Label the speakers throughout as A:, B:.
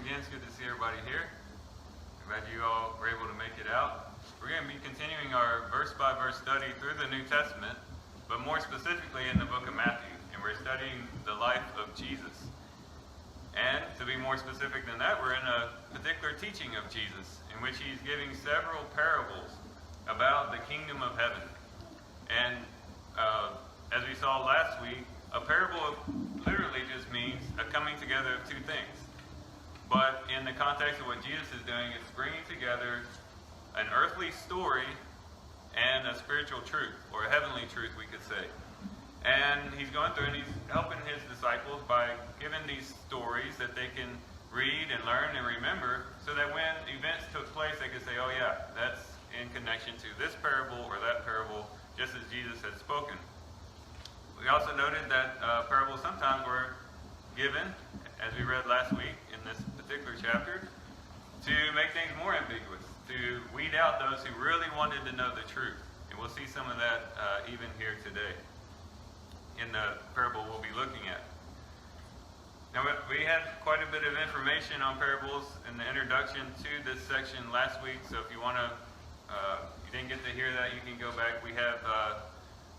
A: again. It's good to see everybody here. I'm glad you all were able to make it out. We're going to be continuing our verse-by-verse study through the New Testament, but more specifically in the book of Matthew. And we're studying the life of Jesus. And to be more specific than that, we're in a particular teaching of Jesus, in which he's giving several parables about the kingdom of heaven. And as we saw last week, a parable literally just means a coming together of two things. But in the context of what Jesus is doing, it's bringing together an earthly story and a spiritual truth, or a heavenly truth, we could say. And he's going through and he's helping his disciples by giving these stories that they can read and learn and remember, so that when events took place, they could say, oh yeah, that's in connection to this parable or that parable, just as Jesus had spoken. We also noted that parables sometimes were given, as we read last week in this particular chapter, to make things more ambiguous, to weed out those who really wanted to know the truth. And we'll see some of that even here today in the parable we'll be looking at. Now, we had quite a bit of information on parables in the introduction to this section last week, so if you want to, you didn't get to hear that, you can go back. We have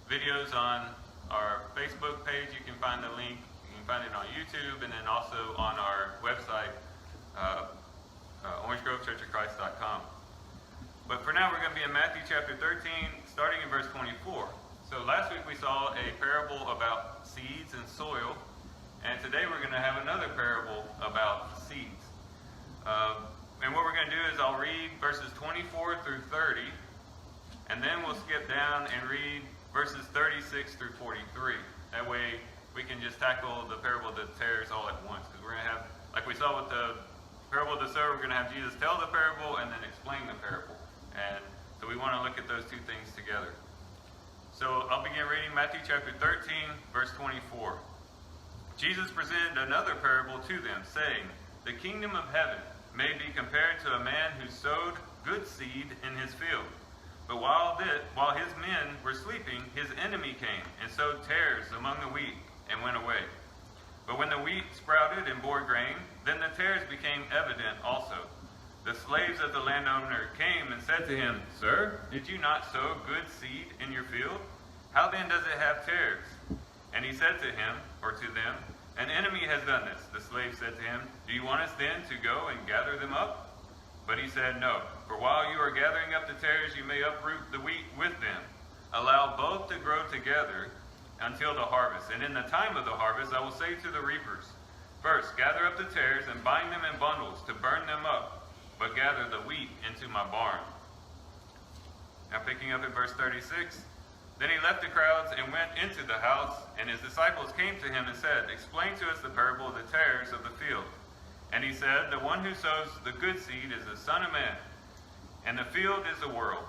A: videos on our Facebook page. You can find the link. You can find it on YouTube, and then also on our website, orangegrovechurchofchrist.com. But for now, we're going to be in Matthew chapter 13, starting in verse 24. So last week we saw a parable about seeds and soil, and today we're going to have another parable about seeds. And what we're going to do is I'll read verses 24 through 30, and then we'll skip down and read verses 36 through 43. That way we can just tackle the parable of the tares all at once, because we're going to have, like we saw with the parable of the sower, we're going to have Jesus tell the parable and then explain the parable. And so we want to look at those two things together. So I'll begin reading Matthew chapter 13, verse 24. Jesus presented another parable to them, saying, "The kingdom of heaven may be compared to a man who sowed good seed in his field. But while his men were sleeping, his enemy came and sowed tares among the wheat and went away. But when the wheat sprouted and bore grain, then the tares became evident also. The slaves of the landowner came and said to him, 'Sir, did you not sow good seed in your field? How then does it have tares?' And he said to him, or to them, 'An enemy has done this.' The slave said to him, 'Do you want us then to go and gather them up?' But he said, 'No, for while you are gathering up the tares, you may uproot the wheat with them. Allow both to grow together until the harvest. And in the time of the harvest, I will say to the reapers, First, gather up the tares and bind them in bundles to burn them up, but gather the wheat into my barn.'" Now picking up at verse 36, "Then he left the crowds and went into the house, and his disciples came to him and said, 'Explain to us the parable of the tares of the field.' And he said, 'The one who sows the good seed is the Son of Man, and the field is the world.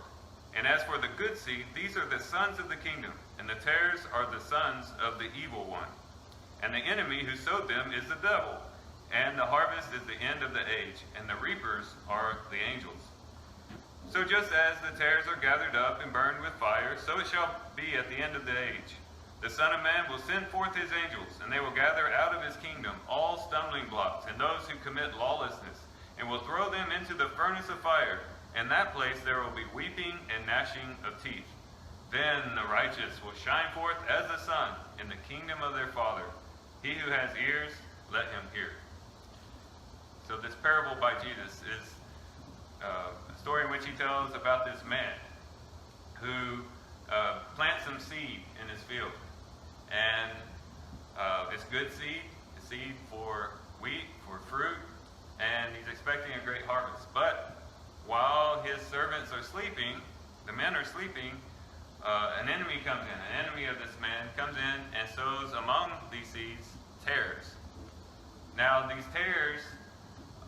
A: And as for the good seed, these are the sons of the kingdom, and the tares are the sons of the evil one. And the enemy who sowed them is the devil. And the harvest is the end of the age, and the reapers are the angels. So just as the tares are gathered up and burned with fire, so it shall be at the end of the age. The Son of Man will send forth his angels, and they will gather out of his kingdom all stumbling blocks and those who commit lawlessness, and will throw them into the furnace of fire. In that place there will be weeping and gnashing of teeth. Then the righteous will shine forth as the sun in the kingdom of their Father. He who has ears, let him hear." So this parable by Jesus is a story in which he tells about this man who plants some seed in his field. And it's good seed, it's seed for wheat, for fruit, and he's expecting a great harvest. But while his servants are sleeping, the men are sleeping, an enemy comes in. An enemy of this man comes in and sows among these seeds tares. Now these tares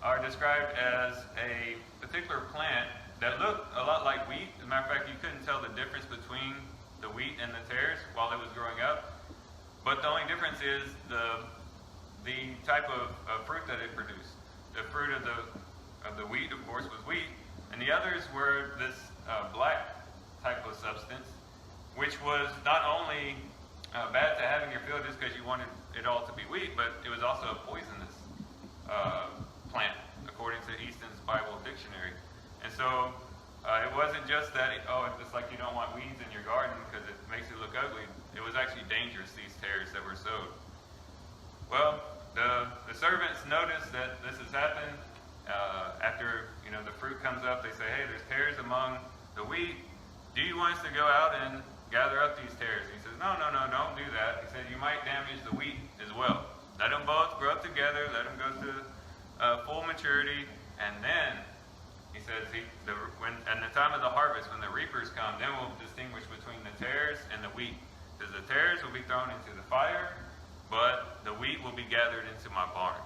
A: are described as a particular plant that looked a lot like wheat. As a matter of fact, you couldn't tell the difference between the wheat and the tares while it was growing up. But the only difference is the type of fruit that it produced. The fruit of the wheat, of course, was wheat, and the others were this black type of substance, which was not only bad to have in your field just because you wanted it all to be wheat, but it was also a poisonous plant, according to Easton's Bible Dictionary. And so it wasn't just that, it's like you don't want weeds in your garden because it makes it look ugly. It was actually dangerous, these tares that were sowed. Well, the servants notice that this has happened. After the fruit comes up, they say, hey, there's tares among the wheat. Do you want us to go out and gather up these tares? And he says, no, don't do that. He said, you might damage the wheat as well. Let them both grow up together. Let them go to full maturity. And then, he says, when at the time of the harvest, when the reapers come, then we'll distinguish between the tares and the wheat. Because the tares will be thrown into the fire, but the wheat will be gathered into my barn.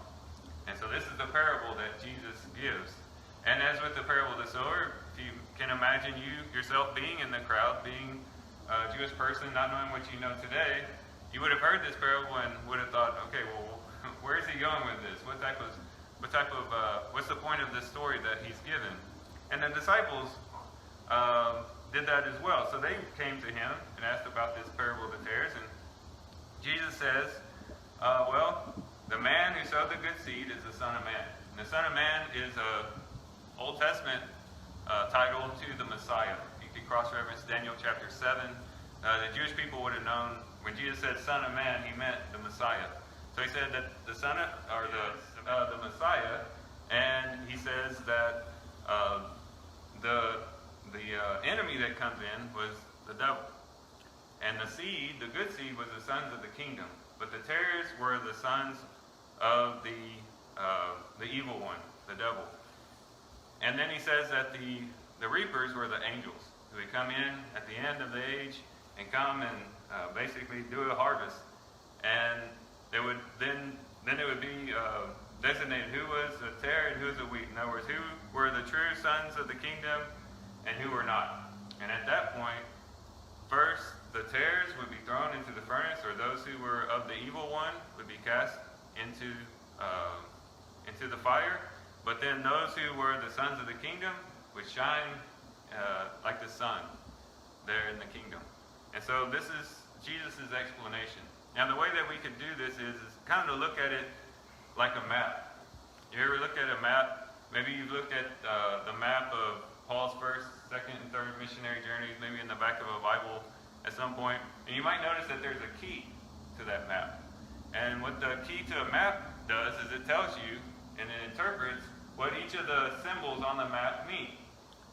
A: And so this is the parable that Jesus gives. And as with the parable of the sower, if you can imagine yourself being in the crowd, being a Jewish person, not knowing what you know today, you would have heard this parable and would have thought, okay, well, where is he going with this? What's the point of this story that he's given? And the disciples did that as well. So they came to him and asked about this parable of the tares. And Jesus says, the man who sowed the good seed is the Son of Man. And the Son of Man is a Old Testament title to the Messiah. You can cross-reference Daniel chapter 7. The Jewish people would have known when Jesus said Son of Man, he meant the Messiah. So he said that the Messiah, and he says that the enemy that comes in was the devil. And the seed, the good seed, was the sons of the kingdom. But the tares were the sons of the evil one, the devil. And then he says that the reapers were the angels who would come in at the end of the age and come and basically do a harvest. And they would then it would be designated who was a tare and who was a wheat. In other words, who were the true sons of the kingdom and who were not. And at that point, first the tares would be thrown into the furnace, or those who were of the evil one would be cast into the fire. But then those who were the sons of the kingdom would shine like the sun there in the kingdom. And so this is Jesus' explanation. Now the way that we could do this is kind of to look at it like a map. You ever look at a map? Maybe you've looked at the map of Paul's first, second, and third missionary journeys, maybe in the back of a Bible at some point. And you might notice that there's a key to that map. And what the key to a map does is it tells you and it interprets what each of the symbols on the map mean.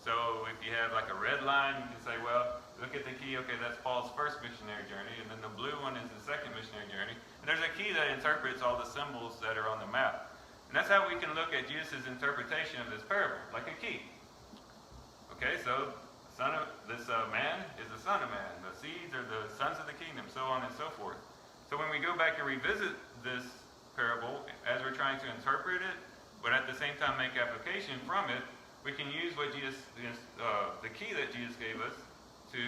A: So if you have like a red line, you can say, well, look at the key, okay, that's Paul's first missionary journey, and then the blue one is the second missionary journey. And there's a key that interprets all the symbols that are on the map. And that's how we can look at Jesus' interpretation of this parable, like a key. Okay, so this man is the Son of Man. The seeds are the sons of the kingdom, so on and so forth. So when we go back and revisit this parable, as we're trying to interpret it, but at the same time make application from it, we can use what the key that Jesus gave us to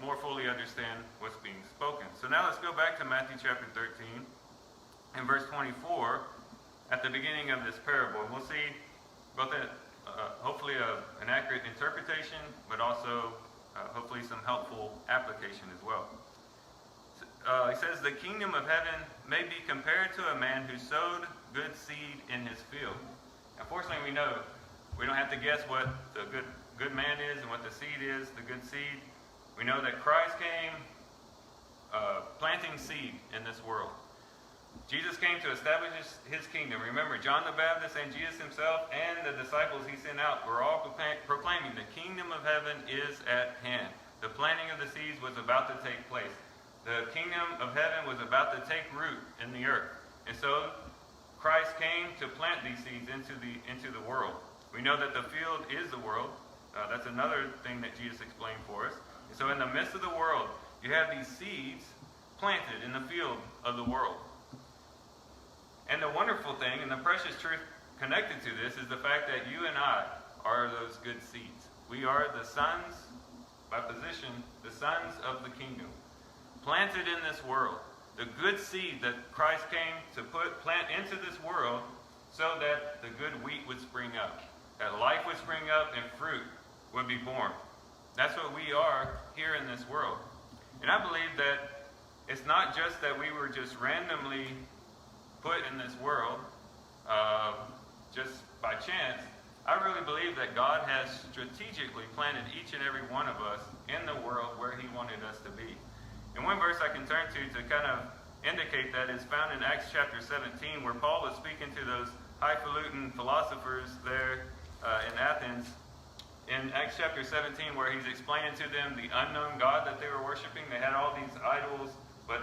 A: more fully understand what's being spoken. So now let's go back to Matthew chapter 13 and verse 24 at the beginning of this parable. And we'll see both hopefully an accurate interpretation, but also hopefully some helpful application as well. He says, the kingdom of heaven may be compared to a man who sowed good seed in his field. Unfortunately, we know we don't have to guess what the good man is and what the seed is, the good seed. We know that Christ came planting seed in this world. Jesus came to establish his kingdom. Remember, John the Baptist and Jesus himself and the disciples he sent out were all proclaiming the kingdom of heaven is at hand. The planting of the seeds was about to take place. The kingdom of heaven was about to take root in the earth. And so Christ came to plant these seeds into the world. We know that the field is the world. That's another thing that Jesus explained for us. And so in the midst of the world, you have these seeds planted in the field of the world. And the wonderful thing and the precious truth connected to this is the fact that you and I are those good seeds. We are the sons, by position, the sons of the kingdom, planted in this world. The good seed that Christ came to plant into this world so that the good wheat would spring up, that life would spring up and fruit would be born. That's what we are here in this world. And I believe that it's not just that we were just randomly put in this world just by chance. I really believe that God has strategically planted each and every one of us in the world where he wanted us to be. And one verse I can turn to kind of indicate that is found in Acts chapter 17, where Paul was speaking to those highfalutin philosophers there in Athens. In Acts chapter 17, where he's explaining to them the unknown God that they were worshiping. They had all these idols, but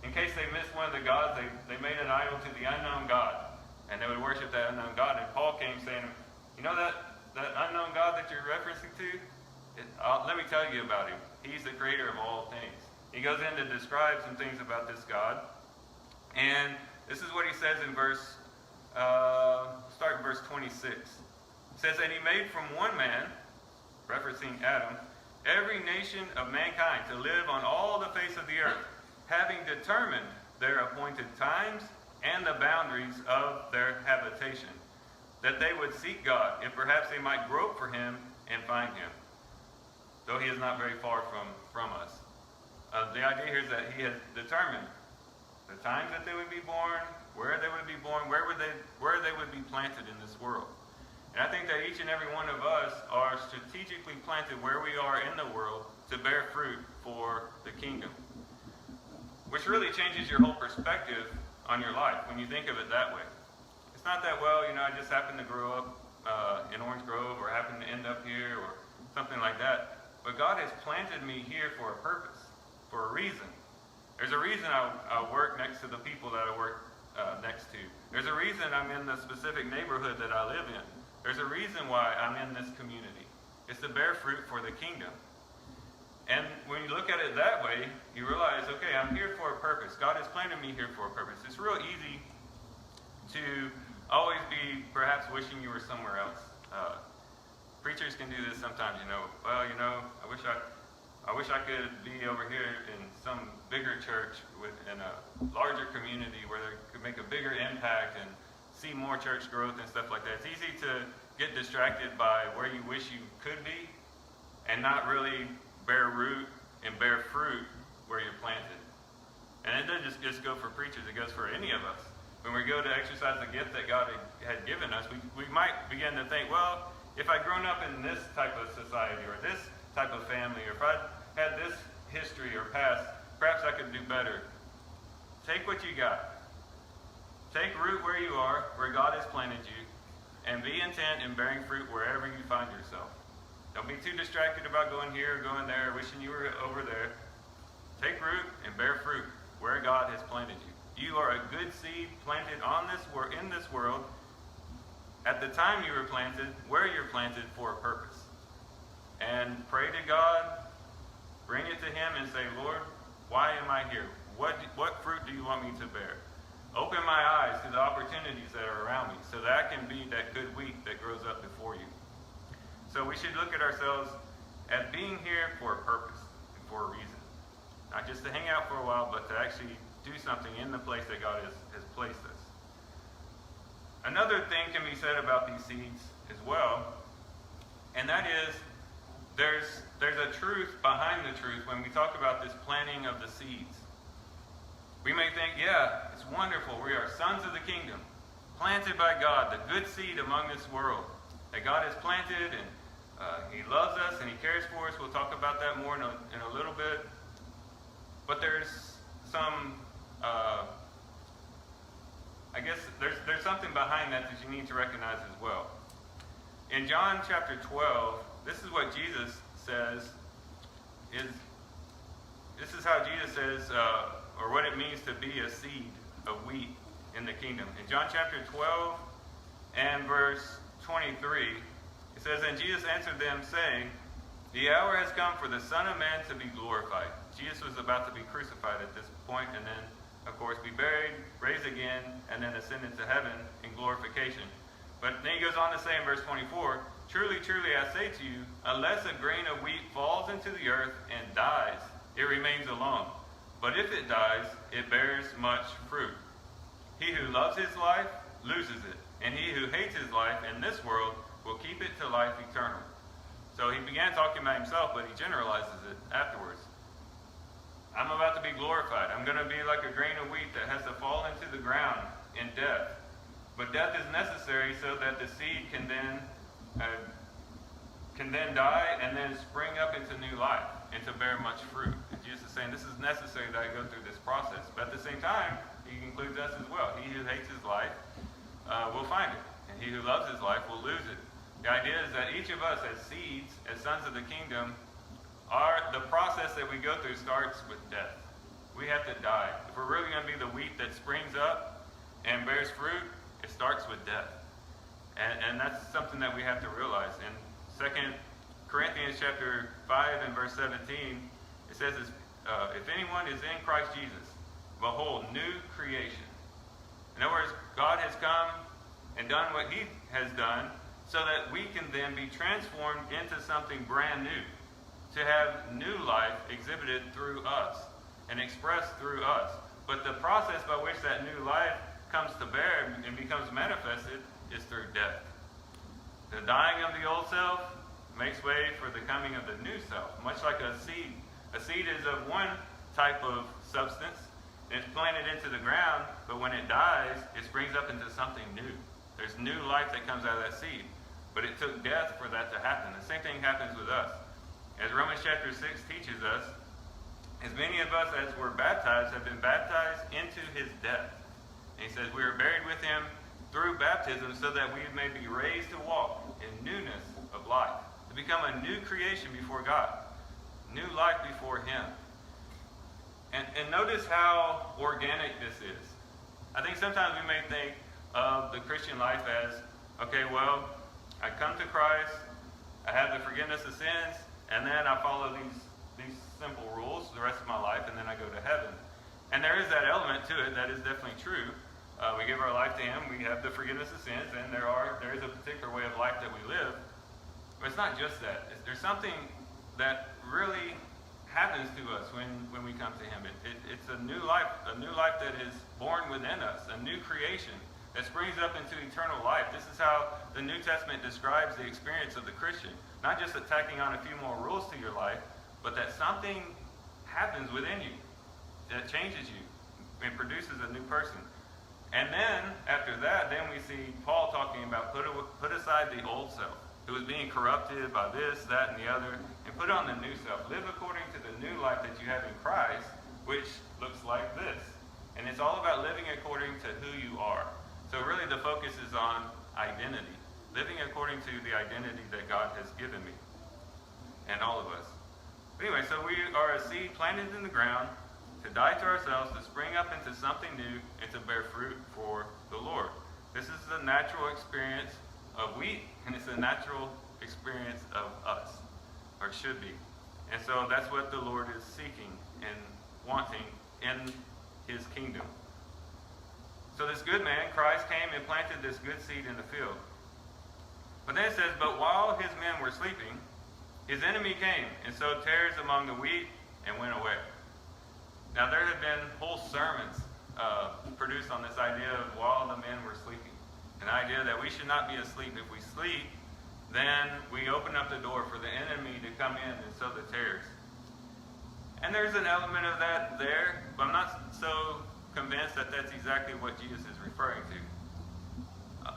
A: in case they missed one of the gods, they made an idol to the unknown God. And they would worship that unknown God. And Paul came saying, you know that unknown God that you're referencing to? Let me tell you about him. He's the creator of all things. He goes in to describe some things about this God. And this is what he says in start in verse 26. It says, and he made from one man, referencing Adam, every nation of mankind to live on all the face of the earth, having determined their appointed times and the boundaries of their habitation, that they would seek God, if perhaps they might grope for him and find him, though he is not very far from us. The idea here is that he has determined the times that they would be born, where they would be born, where they would be planted in this world. And I think that each and every one of us are strategically planted where we are in the world to bear fruit for the kingdom, which really changes your whole perspective on your life when you think of it that way. It's not that, well, I just happened to grow up in Orange Grove or happened to end up here or something like that. But God has planted me here for a purpose, for a reason. There's a reason I work next to the people that I work next to. There's a reason I'm in the specific neighborhood that I live in. There's a reason why I'm in this community. It's to bear fruit for the kingdom. And when you look at it that way, you realize, okay, I'm here for a purpose. God has planted me here for a purpose. It's real easy to always be perhaps wishing you were somewhere else. Preachers can do this sometimes, well, I wish I could be over here in some bigger church in a larger community where they could make a bigger impact and see more church growth and stuff like that. It's easy to get distracted by where you wish you could be and not really bear root and bear fruit where you're planted. And it doesn't just go for preachers, it goes for any of us. When we go to exercise the gift that God had given us, we might begin to think, well, if I'd grown up in this type of society or this type of family, or if I'd had this history or past, perhaps I could do better. Take what you got. Take root where you are, where God has planted you, and be intent in bearing fruit wherever you find yourself. Don't be too distracted about going here or going there, wishing you were over there. Take root and bear fruit where God has planted you. You are a good seed planted in this world at the time you were planted, where you're planted for a purpose. And pray to God, bring it to him and say, Lord, why am I here? What fruit do you want me to bear? Open my eyes to the opportunities that are around me so that I can be that good wheat that grows up before you. So we should look at ourselves as being here for a purpose and for a reason. Not just to hang out for a while, but to actually do something in the place that God has placed us. Another thing can be said about these seeds as well, and that is there's a truth behind the truth when we talk about this planting of the seeds. We may think, yeah, it's wonderful. We are sons of the kingdom, planted by God, the good seed among this world that God has planted, and he loves us and he cares for us. We'll talk about that more in a little bit. But there's some, I guess there's something behind that you need to recognize as well. In John chapter 12, this is what Jesus says. This is how Jesus says, or what it means to be a seed of wheat in the kingdom. In John chapter 12 and verse 23, it says, and Jesus answered them, saying, the hour has come for the Son of Man to be glorified. Jesus was about to be crucified at this point, and then, of course, be buried, raised again, and then ascend into heaven in glorification. But then he goes on to say in verse 24, truly, truly, I say to you, unless a grain of wheat falls into the earth and dies, it remains alone. But if it dies, it bears much fruit. He who loves his life loses it, and he who hates his life in this world will keep it to life eternal. So he began talking about himself, but he generalizes it afterwards. I'm about to be glorified. I'm going to be like a grain of wheat that has to fall into the ground in death. But death is necessary so that the seed can then die and then spring up into new life and to bear much fruit. And Jesus is saying this is necessary that I go through this process. But at the same time, he includes us as well. He who hates his life will find it, and he who loves his life will lose it. The idea is that each of us as seeds, as sons of the kingdom, the process that we go through starts with death. We have to die. If we're really going to be the wheat that springs up and bears fruit, it starts with death. And that's something that we have to realize. In 2 Corinthians chapter 5 and verse 17, it says, if anyone is in Christ Jesus, behold, new creation. In other words, God has come and done what he has done so that we can then be transformed into something brand new, to have new life exhibited through us and expressed through us. But the process by which that new life comes to bear and becomes manifested is through death. The dying of the old self makes way for the coming of the new self, much like a seed. A seed is of one type of substance, and it's planted into the ground, but when it dies, it springs up into something new. There's new life that comes out of that seed. But it took death for that to happen. The same thing happens with us. As Romans chapter 6 teaches us, as many of us as were baptized have been baptized into his death. And he says we are buried with him through baptism so that we may be raised to walk in newness of life, to become a new creation before God, new life before him. And notice how organic this is. I think sometimes we may think of the Christian life as, okay, well, I come to Christ, I have the forgiveness of sins, and then I follow these simple rules the rest of my life, and then I go to heaven. And there is that element to it that is definitely true. We give our life to him, we have the forgiveness of sins, and there is a particular way of life that we live. But it's not just that. There's something that really happens to us when we come to him. It's a new life that is born within us, a new creation that springs up into eternal life. This is how the New Testament describes the experience of the Christian. Not just tacking on a few more rules to your life, but that something happens within you that changes you and produces a new person. And then, after that, then we see Paul talking about put aside the old self, who is being corrupted by this, that, and the other, and put on the new self. Live according to the new life that you have in Christ, which looks like this. And it's all about living according to who you are. So really the focus is on identity. Living according to the identity that God has given me. And all of us. But anyway, so we are a seed planted in the ground to die to ourselves, to spring up into something new, and to bear fruit for the Lord. This is the natural experience of wheat, and it's a natural experience of us. Or it should be. And so that's what the Lord is seeking and wanting in his kingdom. So this good man, Christ, came and planted this good seed in the field. But then it says, but while his men were sleeping, his enemy came and sowed tares among the wheat and went away. Now there have been whole sermons produced on this idea of while the men were sleeping. An idea that we should not be asleep. If we sleep, then we open up the door for the enemy to come in and sow the tares. And there's an element of that there, but I'm not so convinced that that's exactly what Jesus is referring to.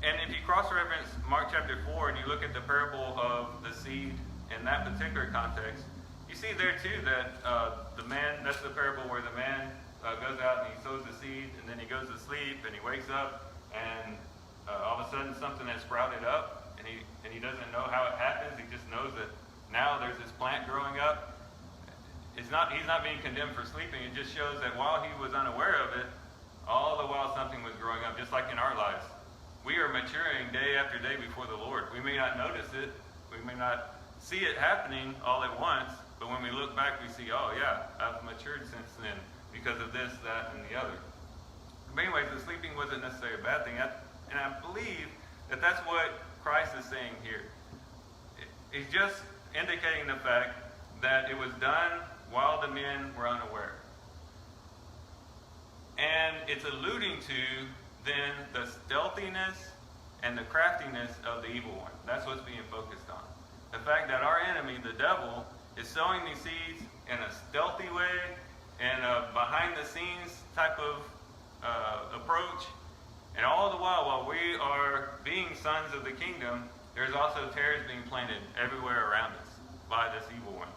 A: And if you cross-reference Mark chapter 4 and you look at the parable of the seed in that particular context, you see there too that the man, that's the parable where the man goes out and he sows the seed and then he goes to sleep and he wakes up and all of a sudden something has sprouted up and he doesn't know how it happens. He just knows that now there's this plant growing up. He's not being condemned for sleeping. It just shows that while he was unaware of it, all the while something was growing up, just like in our lives. We are maturing day after day before the Lord. We may not notice it. We may not see it happening all at once, but when we look back, we see, oh yeah, I've matured since then because of this, that, and the other. But anyways, the sleeping wasn't necessarily a bad thing. And I believe that that's what Christ is saying here. He's just indicating the fact that it was done while the men were unaware. And it's alluding to then the stealthiness and the craftiness of the evil one. That's what's being focused on. The fact that our enemy, the devil, is sowing these seeds in a stealthy way and a behind-the-scenes type of approach. And all the while we are being sons of the kingdom, there's also tares being planted everywhere around us by this evil one,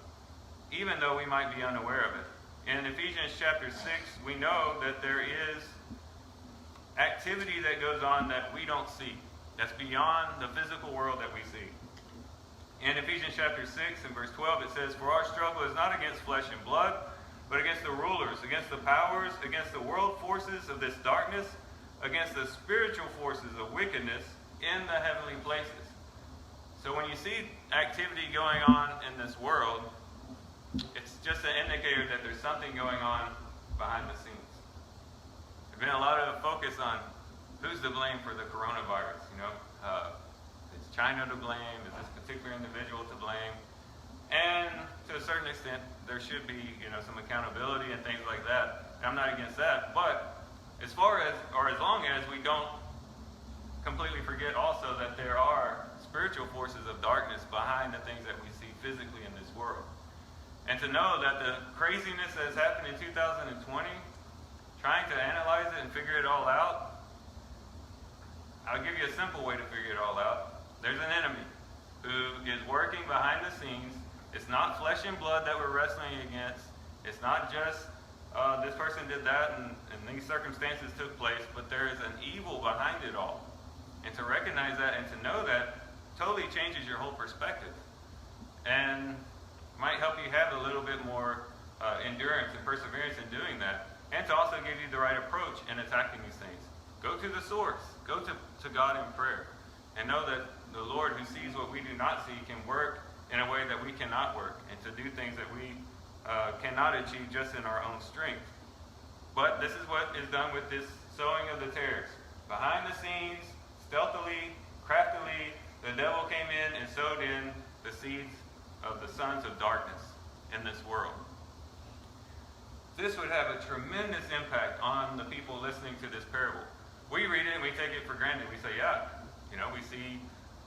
A: even though we might be unaware of it. In Ephesians chapter 6, we know that there is activity that goes on that we don't see, that's beyond the physical world that we see. In Ephesians chapter 6 and verse 12, it says, "For our struggle is not against flesh and blood, but against the rulers, against the powers, against the world forces of this darkness, against the spiritual forces of wickedness in the heavenly places." So when you see activity going on in this world, it's just an indicator that there's something going on behind the scenes. There's been a lot of focus on who's to blame for the coronavirus. Is China to blame? Is this particular individual to blame? And to a certain extent, there should be, some accountability and things like that. And I'm not against that. But as long as we don't completely forget also that there are spiritual forces of darkness behind the things that we see physically in this world. And to know that the craziness that has happened in 2020, trying to analyze it and figure it all out, I'll give you a simple way to figure it all out. There's an enemy who is working behind the scenes. It's not flesh and blood that we're wrestling against. It's not just this person did that and these circumstances took place, but there is an evil behind it all. And to recognize that and to know that totally changes your whole perspective. And might help you have a little bit more endurance and perseverance in doing that, and to also give you the right approach in attacking these things. Go to the source. Go to God in prayer. And know that the Lord, who sees what we do not see, can work in a way that we cannot work, and to do things that we cannot achieve just in our own strength. But this is what is done with this sowing of the tares. Behind the scenes, stealthily, craftily, the devil came in and sowed in the seeds of the sons of darkness in this world. This would have a tremendous impact on the people listening to this parable. We read it and we take it for granted. We say, we see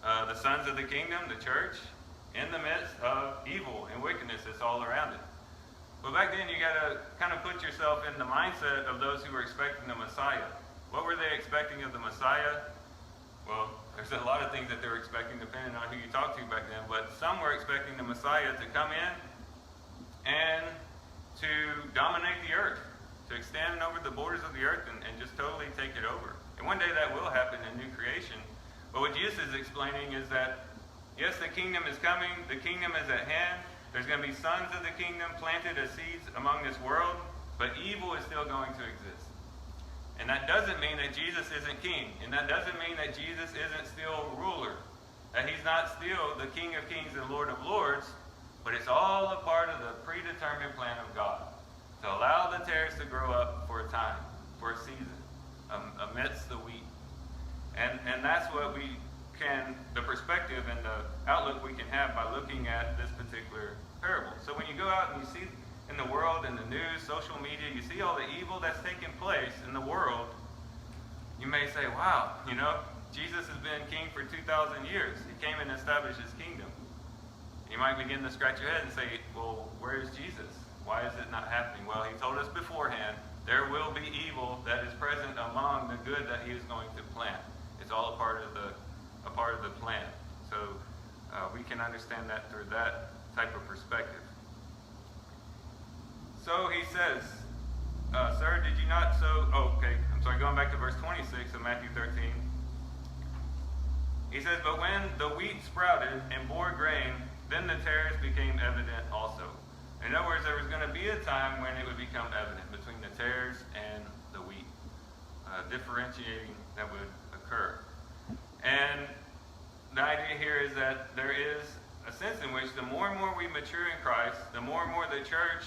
A: the sons of the kingdom, the church, in the midst of evil and wickedness that's all around it. But back then, you got to kind of put yourself in the mindset of those who were expecting the Messiah. What were they expecting of the Messiah? Well, there's a lot of things that they were expecting depending on who you talked to back then, but some were expecting the Messiah to come in and to dominate the earth, to extend over the borders of the earth and just totally take it over. And one day that will happen in new creation. But what Jesus is explaining is that, yes, the kingdom is coming, the kingdom is at hand, there's going to be sons of the kingdom planted as seeds among this world, but evil is still going to exist. And that doesn't mean that Jesus isn't king. And that doesn't mean that Jesus isn't still ruler. That he's not still the King of kings and Lord of lords. But it's all a part of the predetermined plan of God. To allow the tares to grow up for a time, for a season, amidst the wheat. And that's what the perspective and the outlook we can have by looking at this particular parable. So when you go out and you see in the world, in the news, social media, you see all the evil that's taking place in the world, you may say, wow, Jesus has been king for 2,000 years. He came and established his kingdom. You might begin to scratch your head and say, well, where is Jesus? Why is it not happening? Well, he told us beforehand, there will be evil that is present among the good that he is going to plant. It's all a part of the plan. So we can understand that through that type of perspective. So he says, sir, did you not sow? Going back to verse 26 of Matthew 13. He says, but when the wheat sprouted and bore grain, then the tares became evident also. In other words, there was going to be a time when it would become evident between the tares and the wheat. Differentiating that would occur. And the idea here is that there is a sense in which the more and more we mature in Christ, the more and more the church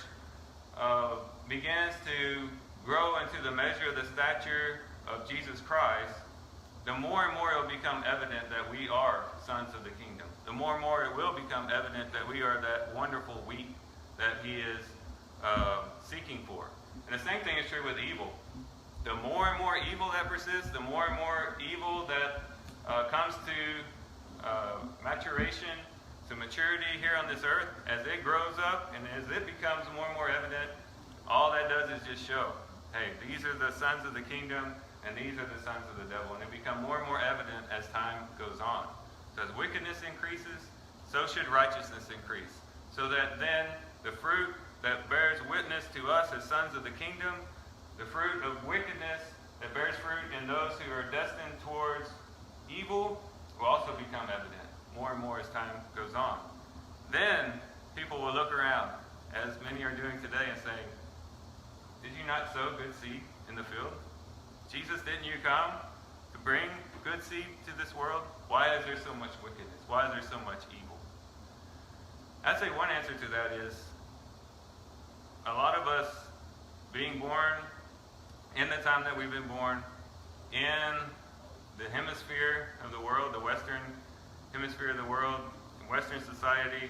A: begins to grow into the measure of the stature of Jesus Christ, the more and more it will become evident that we are sons of the kingdom. The more and more it will become evident that we are that wonderful wheat that he is seeking for. And the same thing is true with evil. The more and more evil that persists, the more and more evil that comes to maturation, to maturity here on this earth, as it grows up and as it becomes more and more evident, all that does is just show, hey, these are the sons of the kingdom. and these are the sons of the devil. And they become more and more evident as time goes on. So as wickedness increases, so should righteousness increase. So that then the fruit that bears witness to us as sons of the kingdom, the fruit of wickedness that bears fruit in those who are destined towards evil, will also become evident more and more as time goes on. Then people will look around, as many are doing today, and say, did you not sow good seed in the field? Jesus, didn't you come to bring good seed to this world? Why is there so much wickedness? Why is there so much evil? I'd say one answer to that is a lot of us being born in the time that we've been born, in the hemisphere of the world, the Western hemisphere of the world, Western society,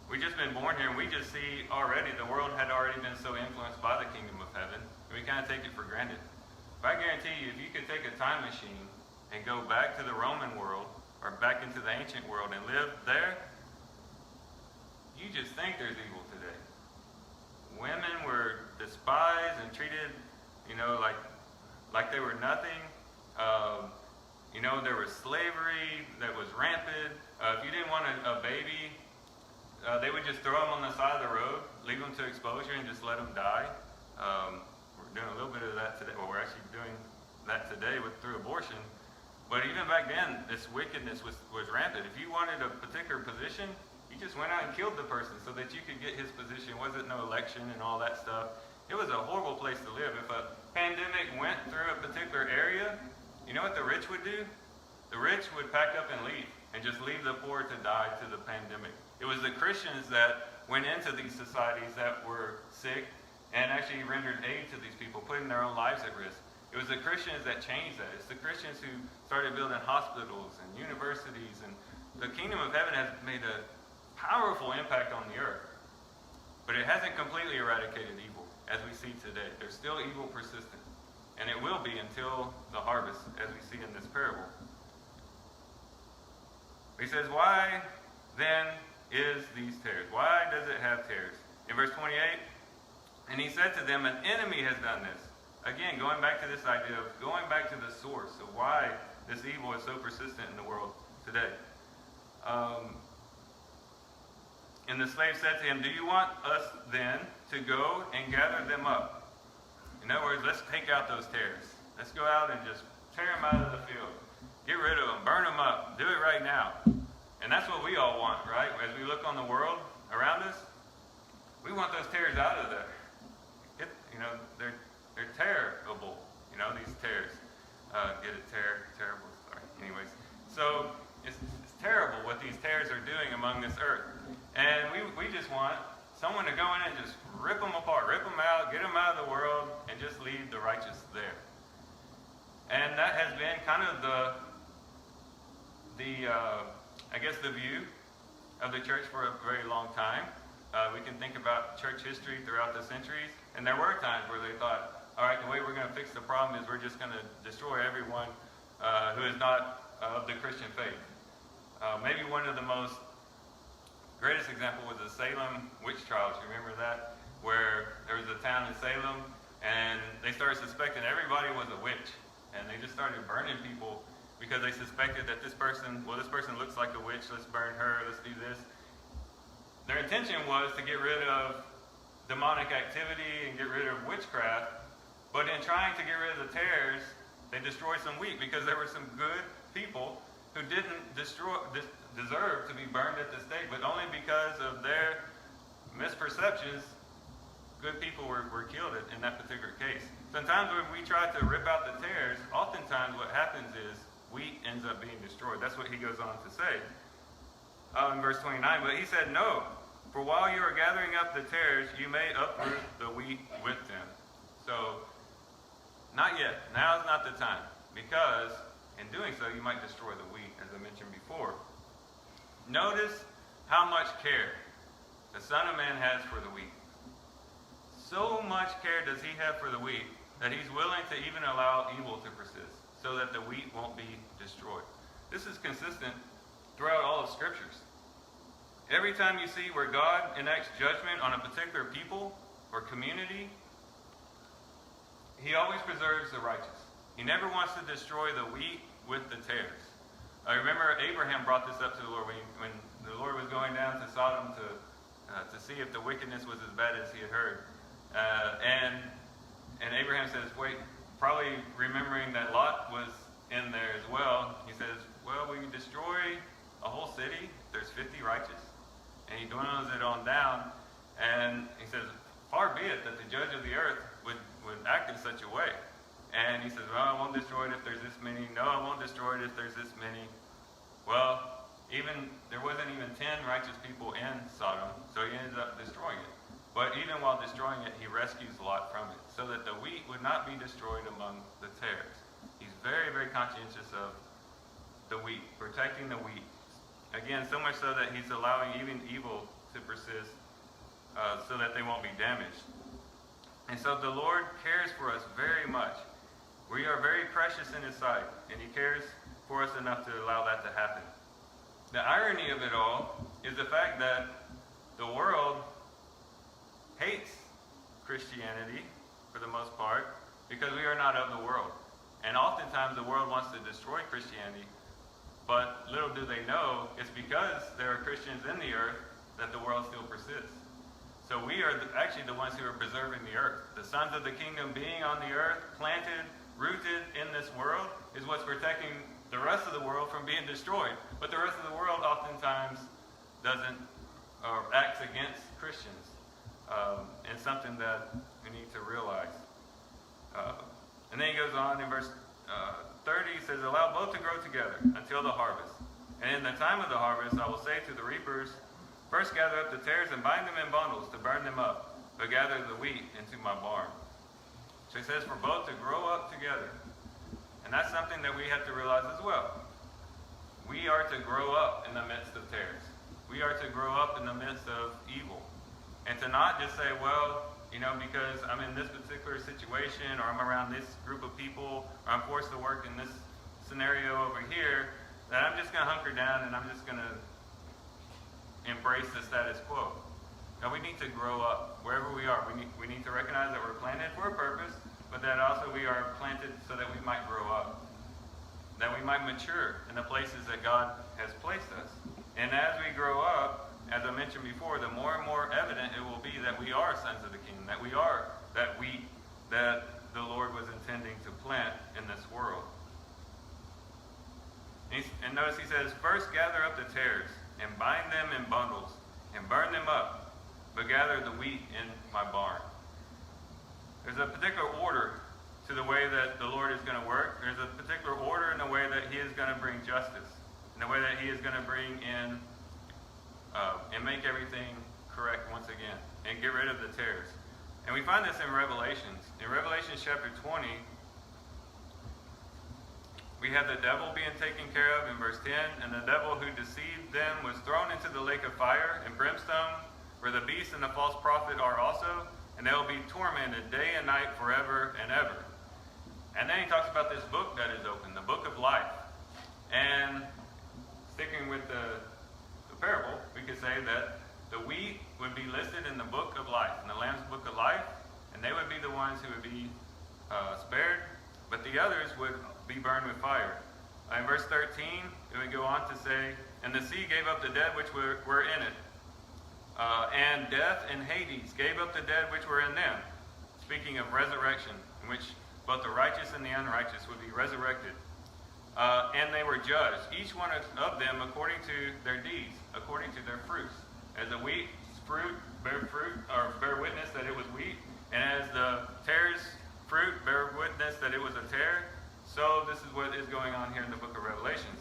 A: we've just been born here, and we just see already the world had already been so influenced by the kingdom of heaven, and we kind of take it for granted. But I guarantee you, if you could take a time machine and go back to the Roman world, or back into the ancient world and live there, you just think there's evil today. Women were despised and treated, like they were nothing. There was slavery that was rampant. If you didn't want a baby, they would just throw them on the side of the road, leave them to exposure, and just let them die. We're doing a little bit of that today. Well, we're actually doing that today through abortion. But even back then, this wickedness was rampant. If you wanted a particular position, you just went out and killed the person so that you could get his position. It wasn't no election and all that stuff. It was a horrible place to live. If a pandemic went through a particular area, you know what the rich would do? The rich would pack up and leave, and just leave the poor to die to the pandemic. It was the Christians that went into these societies that were sick and actually rendered aid to these people, putting their own lives at risk. It was the Christians that changed that. It's the Christians who started building hospitals and universities, and the kingdom of heaven has made a powerful impact on the earth. But it hasn't completely eradicated evil, as we see today. There's still evil persistent, and it will be until the harvest, as we see in this parable. He says, why then is these tares? Why does it have tares? In verse 28, and he said to them, an enemy has done this. Again, going back to this idea of going back to the source of why this evil is so persistent in the world today. And the slave said to him, do you want us then to go and gather them up? In other words, let's take out those tares. Let's go out and just tear them out of the field. Get rid of them. Burn them up. Do it right now. And that's what we all want, right? As we look on the world around us, we want those tares out of there. They're terrible. These tares. Get it? Terrible. Sorry. Anyways. So it's terrible what these tares are doing among this earth. And we just want someone to go in and just rip them apart, rip them out, get them out of the world, and just leave the righteous there. And that has been kind of the view of the church for a very long time. We can think about church history throughout the centuries, and there were times where they thought, all right, the way we're going to fix the problem is we're just going to destroy everyone who is not of the Christian faith. Maybe one of the greatest example was the Salem witch trials. You remember that? Where there was a town in Salem, and they started suspecting everybody was a witch. And they just started burning people because they suspected that this person looks like a witch, let's burn her, let's do this. Their intention was to get rid of demonic activity and get rid of witchcraft, but in trying to get rid of the tares, they destroyed some wheat because there were some good people who didn't deserve to be burned at the stake, but only because of their misperceptions, good people were killed in that particular case. Sometimes when we try to rip out the tares, oftentimes what happens is wheat ends up being destroyed. That's what he goes on to say in verse 29. But he said, no, for while you are gathering up the tares, you may uproot the wheat with them. So, not yet. Now is not the time. Because in doing so, you might destroy the wheat, as I mentioned before. Notice how much care the Son of Man has for the wheat. So much care does he have for the wheat that he's willing to even allow evil to persist so that the wheat won't be destroyed. This is consistent throughout all of Scriptures. Every time you see where God enacts judgment on a particular people or community, he always preserves the righteous. He never wants to destroy the wheat with the tares. I remember Abraham brought this up to the Lord when the Lord was going down to Sodom to see if the wickedness was as bad as he had heard. And Abraham says, wait, probably remembering that Lot was in there as well, he says, well, we can destroy a whole city. There's 50 righteous. And he dwindles it on down. And he says, far be it that the judge of the earth would act in such a way. And he says, well, I won't destroy it if there's this many. No, I won't destroy it if there's this many. Well, there wasn't even 10 righteous people in Sodom, so he ends up destroying it. But even while destroying it, he rescues Lot from it, so that the wheat would not be destroyed among the tares. He's very, very conscientious of the wheat, protecting the wheat. Again, so much so that he's allowing even evil to persist so that they won't be damaged. And so the Lord cares for us very much. We are very precious in his sight, and he cares for us enough to allow that to happen. The irony of it all is the fact that the world hates Christianity for the most part because we are not of the world. And oftentimes the world wants to destroy Christianity, but little do they know it's because there are Christians in the earth that the world still persists. So we are actually the ones who are preserving the earth. The sons of the kingdom being on the earth, planted, rooted in this world, is what's protecting the rest of the world from being destroyed. But the rest of the world oftentimes doesn't or acts against Christians. And something that we need to realize. And then he goes on in verse 30, he says, allow both to grow together until the harvest. And in the time of the harvest, I will say to the reapers, first gather up the tares and bind them in bundles to burn them up, but gather the wheat into my barn. So he says for both to grow up together. And that's something that we have to realize as well. We are to grow up in the midst of tares. We are to grow up in the midst of evil. And to not just say, well, because I'm in this particular situation, or I'm around this group of people, or I'm forced to work in this scenario over here, that I'm just going to hunker down and I'm just going to embrace the status quo. Now we need to grow up wherever we are. We need to recognize that we're planted for a purpose, but that also we are planted so that we might grow up, that we might mature in the places that God has placed us. And as we grow up, as I mentioned before, the more and more evident it will be that we are sons of the kingdom, that we are that wheat that the Lord was intending to plant in this world. And notice he says, first gather up the tares and bind them in bundles and burn them up, but gather the wheat in my barn. There's a particular order to the way that the Lord is going to work. There's a particular order in the way that he is going to bring justice, in the way that he is going to bring in and make everything correct once again, and get rid of the tares. And we find this in Revelations. In Revelation chapter 20, we have the devil being taken care of in verse 10, and the devil who deceived them was thrown into the lake of fire and brimstone, where the beast and the false prophet are also, and they will be tormented day and night forever and ever. And then he talks about this book that is open, the book of life. And sticking with the parable, we could say that the wheat would be listed in the book of life, in the Lamb's book of life, and they would be the ones who would be spared, but the others would be burned with fire. In verse 13, it would go on to say, and the sea gave up the dead which were in it, and death and Hades gave up the dead which were in them. Speaking of resurrection, in which both the righteous and the unrighteous would be resurrected. And they were judged, each one of them according to their deeds, according to their fruits. As the wheat fruit, or bear witness that it was wheat, and as the tares fruit bear witness that it was a tare, so this is what is going on here in the book of Revelations.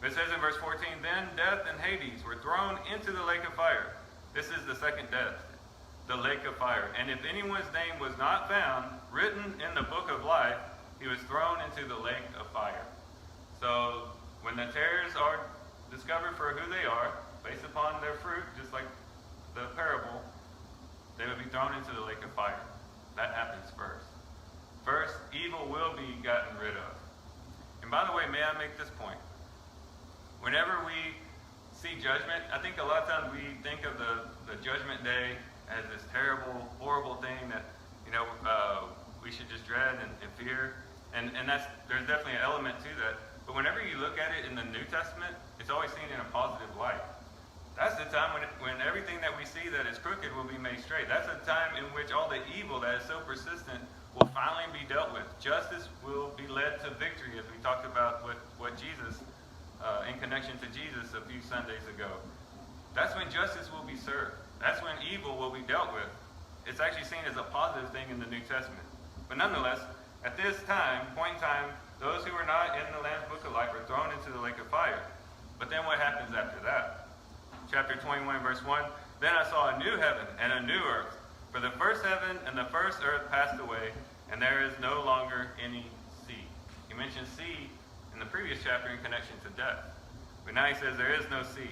A: It says in verse 14, then death and Hades were thrown into the lake of fire. This is the second death, the lake of fire. And if anyone's name was not found written in the book of life, he was thrown into the lake of fire. So when the tares are discovered for who they are, based upon their fruit, just like the parable, they would be thrown into the lake of fire. That happens first. First, evil will be gotten rid of. And by the way, may I make this point? Whenever we see judgment, I think a lot of times we think of the judgment day as this terrible, horrible thing that we should just dread and fear. And there's definitely an element to that. But whenever you look at it in the New Testament, it's always seen in a positive light. That's the time when everything that we see that is crooked will be made straight. That's a time in which all the evil that is so persistent will finally be dealt with. Justice will be led to victory, as we talked about what Jesus, in connection to Jesus a few Sundays ago. That's when justice will be served. That's when evil will be dealt with. It's actually seen as a positive thing in the New Testament. But nonetheless, at this point in time, those who are not in the Lamb's Book of Life are thrown into the lake of fire. But then what happens after that? Chapter 21, verse 1, Then I saw a new heaven and a new earth, for the first heaven and the first earth passed away, and there is no longer any sea. He mentioned sea in the previous chapter in connection to death. But now he says there is no sea.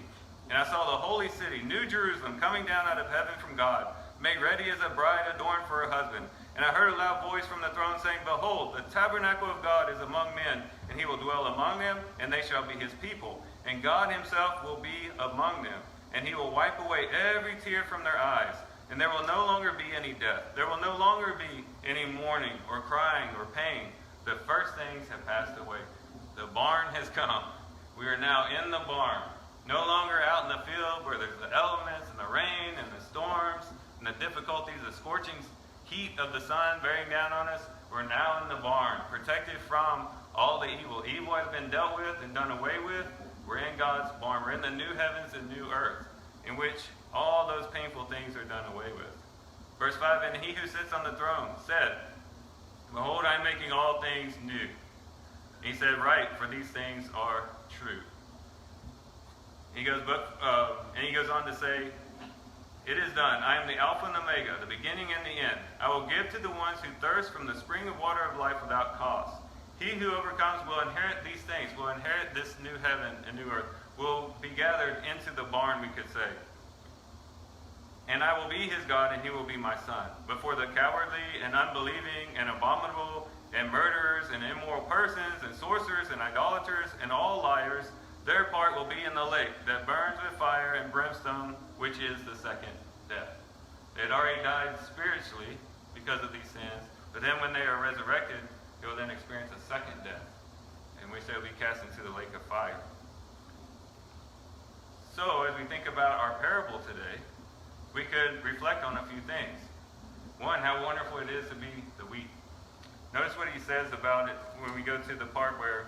A: And I saw the holy city, New Jerusalem, coming down out of heaven from God, made ready as a bride adorned for her husband. And I heard a loud voice from the throne saying, Behold, the tabernacle of God is among men, and he will dwell among them, and they shall be his people. And God himself will be among them, and he will wipe away every tear from their eyes. And there will no longer be any death. There will no longer be any mourning or crying or pain. The first things have passed away. The barn has come. We are now in the barn. No longer out in the field where there's the elements and the rain and the storms and the difficulties, the scorching heat of the sun bearing down on us. We're now in the barn, protected from all the evil. Evil has been dealt with and done away with. We're in God's barn. We're in the new heavens and new earth, in which all those painful things are done away with. Verse 5, And he who sits on the throne said, Behold, I am making all things new. And he said, Right, for these things are true. He goes on to say, It is done. I am the Alpha and Omega, the beginning and the end. I will give to the ones who thirst from the spring of water of life without cost. He who overcomes will inherit these things, will inherit this new heaven and new earth, will be gathered into the barn, we could say. And I will be his God, and he will be my son. But for the cowardly and unbelieving and abominable and murderers and immoral persons and sorcerers and idolaters and all liars, their part will be in the lake that burns with fire and brimstone, which is the second death. They had already died spiritually because of these sins, but then when they are resurrected, they will then experience a second death, in which they will be cast into the lake of fire. So, as we think about our parable today, we could reflect on a few things. One, how wonderful it is to be the wheat. Notice what he says about it when we go to the part where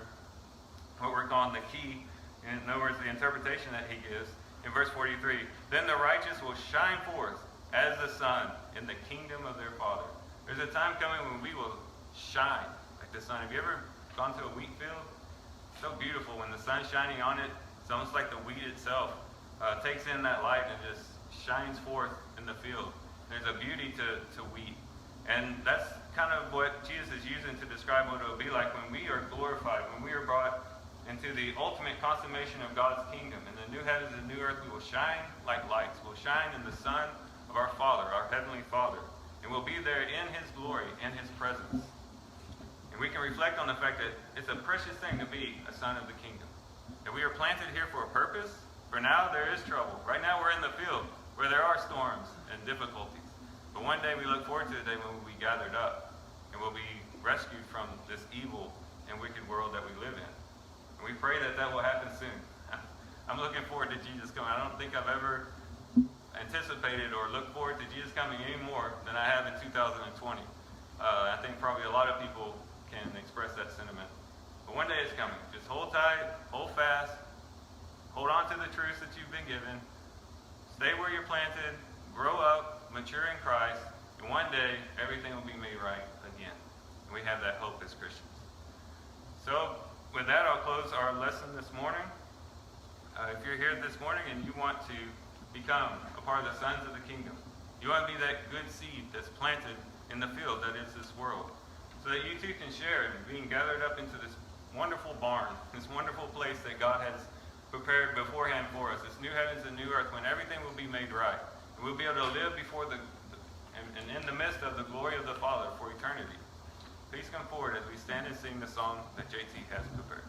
A: what we're calling the key, in other words, the interpretation that he gives. In verse 43, Then the righteous will shine forth as the sun in the kingdom of their Father. There's a time coming when we will shine like the sun. Have you ever gone to a wheat field? It's so beautiful when the sun's shining on it. It's almost like the wheat itself takes in that light and just shines forth in the field. There's a beauty to wheat. And that's kind of what Jesus is using to describe what it will be like when we are glorified, when we are brought into the ultimate consummation of God's kingdom. In the new heavens and new earth, we will shine like lights. We'll shine in the sun of our Father, our Heavenly Father. And we'll be there in his glory, in his presence. And we can reflect on the fact that it's a precious thing to be a son of the kingdom. That we are planted here for a purpose. For now, there is trouble. Right now, we're in the field where there are storms and difficulties. But one day, we look forward to the day when we'll be gathered up and we'll be rescued from this evil and wicked world that we live in. And we pray that that will happen soon. I'm looking forward to Jesus coming. I don't think I've ever anticipated or looked forward to Jesus coming any more than I have in 2020. I think probably a lot of people can express that sentiment. But one day it's coming. Just hold tight, hold fast, hold on to the truths that you've been given, stay where you're planted, grow up, mature in Christ, and one day everything will be made right again. And we have that hope as Christians. So with that, I'll close our lesson this morning. If you're here this morning and you want to become a part of the sons of the kingdom, you want to be that good seed that's planted in the field that is this world, so that you too can share in being gathered up into this wonderful barn, this wonderful place that God has prepared beforehand for us, this new heavens and new earth, when everything will be made right. And we'll be able to live before and in the midst of the glory of the Father for eternity. Please come forward as we stand and sing the song that JT has prepared.